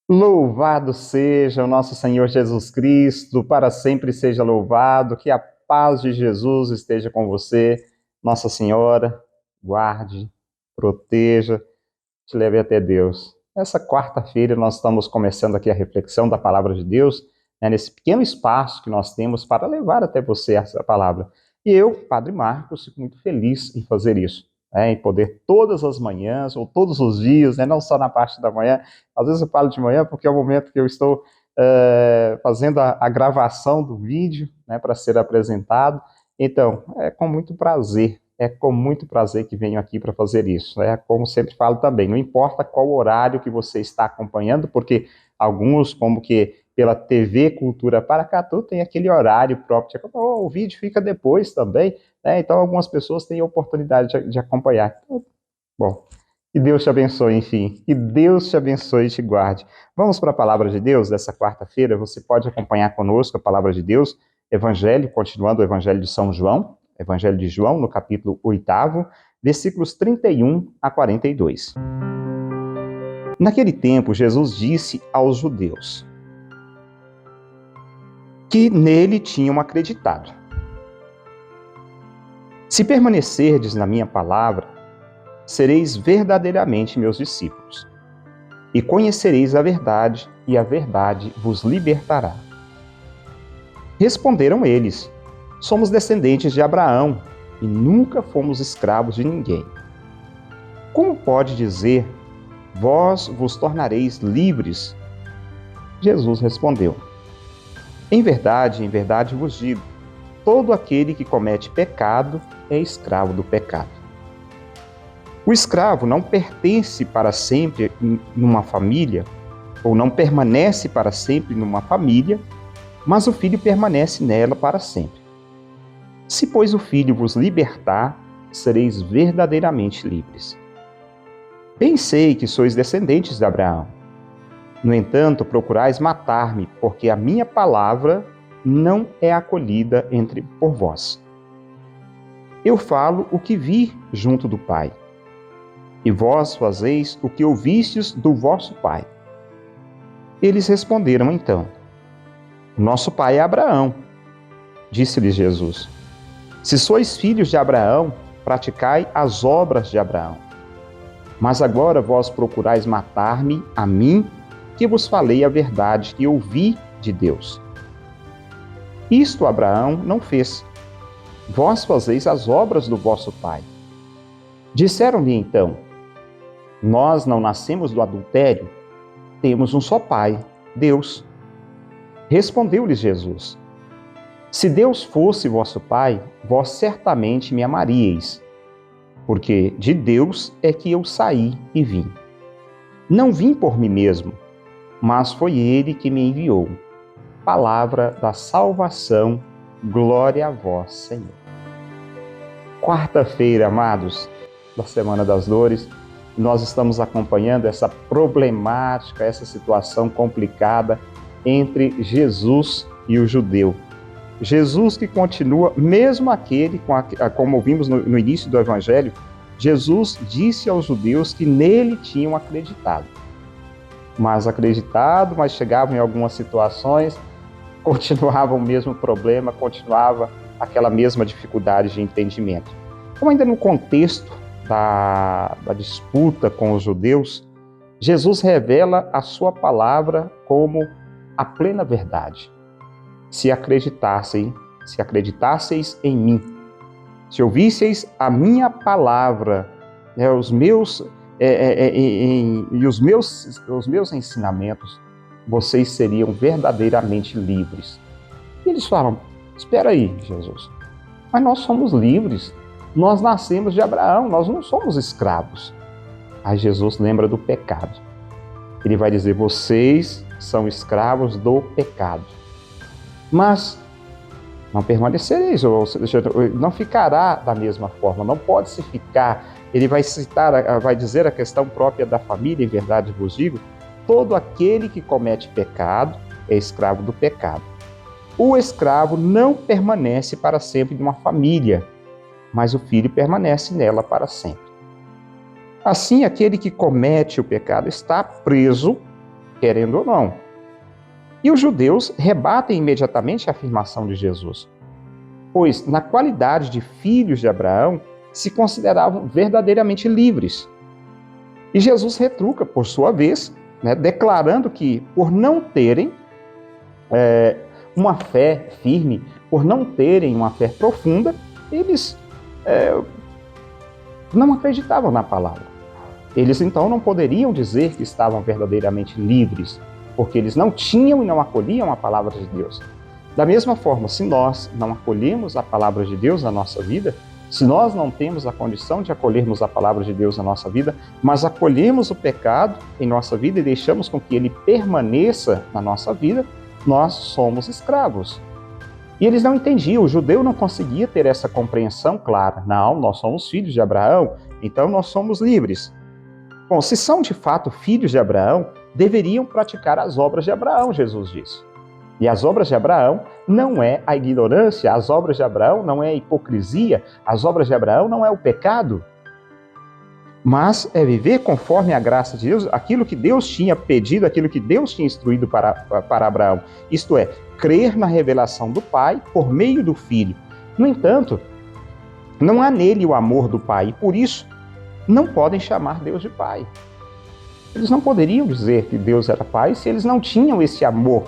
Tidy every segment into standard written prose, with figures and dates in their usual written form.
Louvado seja o nosso Senhor Jesus Cristo, para sempre seja louvado, que a paz de Jesus esteja com você. Nossa Senhora, guarde, proteja, te leve até Deus. Essa quarta-feira nós estamos começando aqui a reflexão da Palavra de Deus, nesse pequeno espaço que nós temos para levar até você essa palavra. E eu, Padre Marcos, fico muito feliz em fazer isso, em poder todas as manhãs, ou todos os dias, não só na parte da manhã. Às vezes eu falo de manhã porque é o momento que eu estou fazendo a gravação do vídeo, para ser apresentado. Então, é com muito prazer que venho aqui para fazer isso. Como sempre falo também, não importa qual horário que você está acompanhando, porque alguns, como que pela TV Cultura Paracatu, tem aquele horário próprio. O vídeo fica depois também, então algumas pessoas têm a oportunidade de acompanhar. Então, bom, que Deus te abençoe, enfim. Que Deus te abençoe e te guarde. Vamos para a palavra de Deus dessa quarta-feira. Você pode acompanhar conosco a palavra de Deus, Evangelho, continuando o Evangelho de São João, Evangelho de João, no capítulo 8, versículos 31 a 42. Naquele tempo, Jesus disse aos judeus que nele tinham acreditado: se permanecerdes na minha palavra, sereis verdadeiramente meus discípulos, e conhecereis a verdade, e a verdade vos libertará. Responderam eles: somos descendentes de Abraão, e nunca fomos escravos de ninguém. Como pode dizer, vós vos tornareis livres? Jesus respondeu: em verdade vos digo, todo aquele que comete pecado é escravo do pecado. O escravo não pertence para sempre numa família, ou não permanece para sempre numa família, mas o filho permanece nela para sempre. Se, pois, o filho vos libertar, sereis verdadeiramente livres. Bem sei que sois descendentes de Abraão. No entanto, procurais matar-me, porque a minha palavra não é acolhida por vós. Eu falo o que vi junto do Pai, e vós fazeis o que ouvistes do vosso pai. Eles responderam então: nosso pai é Abraão. Disse-lhes Jesus: se sois filhos de Abraão, praticai as obras de Abraão. Mas agora vós procurais matar-me, a mim, que vos falei a verdade que ouvi de Deus. Isto Abraão não fez. Vós fazeis as obras do vosso pai. Disseram-lhe então: nós não nascemos do adultério, temos um só pai, Deus. Respondeu-lhes Jesus: se Deus fosse vosso pai, vós certamente me amaríeis, porque de Deus é que eu saí e vim. Não vim por mim mesmo, mas foi ele que me enviou. Palavra da salvação, glória a vós, Senhor. Quarta-feira, amados, da Semana das Dores, nós estamos acompanhando essa problemática, essa situação complicada entre Jesus e o judeu. Jesus que continua, mesmo aquele, como vimos no início do Evangelho, Jesus disse aos judeus que nele tinham acreditado. Mas chegavam em algumas situações, continuava o mesmo problema, continuava aquela mesma dificuldade de entendimento. Então, ainda no contexto da disputa com os judeus, Jesus revela a sua palavra como a plena verdade. Se acreditasseis em mim, se ouvisseis a minha palavra, os meus ensinamentos, vocês seriam verdadeiramente livres. E eles falam: espera aí, Jesus, mas nós somos livres, nós nascemos de Abraão, nós não somos escravos. Aí Jesus lembra do pecado. Ele vai dizer: vocês são escravos do pecado. Mas não permanecereis, ou seja, não ficará da mesma forma, não pode se ficar. Ele vai dizer a questão própria da família, em verdade vos digo, todo aquele que comete pecado é escravo do pecado. O escravo não permanece para sempre numa família, mas o filho permanece nela para sempre. Assim, aquele que comete o pecado está preso querendo ou não. E os judeus rebatem imediatamente a afirmação de Jesus, pois, na qualidade de filhos de Abraão, se consideravam verdadeiramente livres. E Jesus retruca, por sua vez, declarando que, por não terem uma fé firme, por não terem uma fé profunda, eles não acreditavam na palavra. Eles, então, não poderiam dizer que estavam verdadeiramente livres, porque eles não tinham e não acolhiam a palavra de Deus. Da mesma forma, se nós não acolhemos a palavra de Deus na nossa vida, se nós não temos a condição de acolhermos a palavra de Deus na nossa vida, mas acolhemos o pecado em nossa vida e deixamos com que ele permaneça na nossa vida, nós somos escravos. E eles não entendiam, o judeu não conseguia ter essa compreensão clara. Não, nós somos filhos de Abraão, então nós somos livres. Bom, se são de fato filhos de Abraão, deveriam praticar as obras de Abraão, Jesus disse. E as obras de Abraão não é a ignorância, as obras de Abraão não é a hipocrisia, as obras de Abraão não é o pecado, mas é viver conforme a graça de Deus, aquilo que Deus tinha pedido, aquilo que Deus tinha instruído para Abraão. Isto é, crer na revelação do Pai por meio do Filho. No entanto, não há nele o amor do Pai, e por isso não podem chamar Deus de Pai. Eles não poderiam dizer que Deus era Pai se eles não tinham esse amor,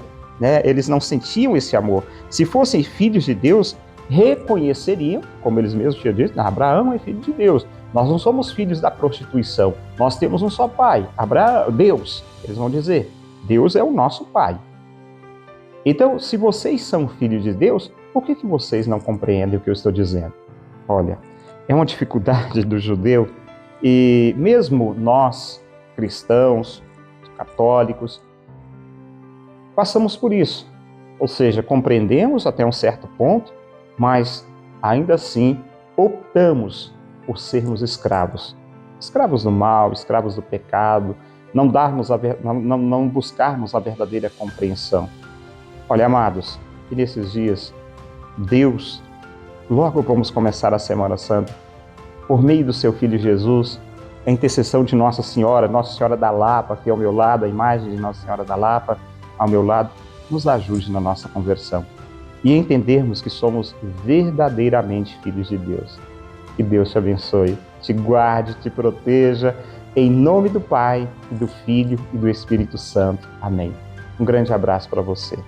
eles não sentiam esse amor. Se fossem filhos de Deus, reconheceriam, como eles mesmos tinham dito, Abraão é filho de Deus. Nós não somos filhos da prostituição. Nós temos um só pai, Deus. Eles vão dizer, Deus é o nosso pai. Então, se vocês são filhos de Deus, por que vocês não compreendem o que eu estou dizendo? Olha, é uma dificuldade do judeu e mesmo nós, cristãos, católicos, passamos por isso. Ou seja, compreendemos até um certo ponto, mas ainda assim optamos por sermos escravos. Escravos do mal, escravos do pecado, não buscarmos a verdadeira compreensão. Olha, amados, que nesses dias, Deus, logo vamos começar a Semana Santa, por meio do seu Filho Jesus, a intercessão de Nossa Senhora da Lapa, aqui ao meu lado, a imagem de Nossa Senhora da Lapa, ao meu lado, nos ajude na nossa conversão e entendermos que somos verdadeiramente filhos de Deus. Que Deus te abençoe, te guarde, te proteja, em nome do Pai, do Filho e do Espírito Santo. Amém. Um grande abraço para você.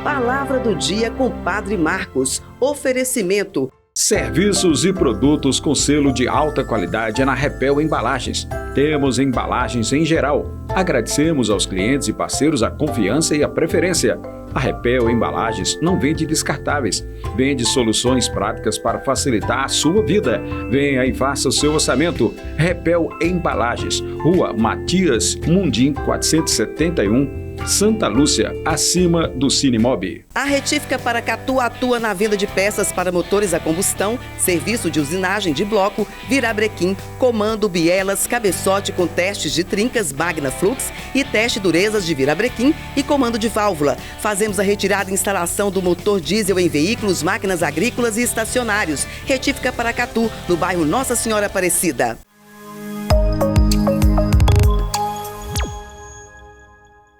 Palavra do dia com Padre Marcos. Oferecimento. Serviços e produtos com selo de alta qualidade é na Repel Embalagens. Temos embalagens em geral. Agradecemos aos clientes e parceiros a confiança e a preferência. A Repel Embalagens não vende descartáveis, vende soluções práticas para facilitar a sua vida. Venha e faça o seu orçamento. Repel Embalagens, Rua Matias Mundim 471, Santa Lúcia, acima do Cinemob. A Retífica Paracatu atua na venda de peças para motores a combustão, serviço de usinagem de bloco, virabrequim, comando, bielas, cabeçote com testes de trincas Magna Flux e teste durezas de virabrequim e comando de válvula. Fazemos a retirada e instalação do motor diesel em veículos, máquinas agrícolas e estacionários. Retífica Paracatu, no bairro Nossa Senhora Aparecida.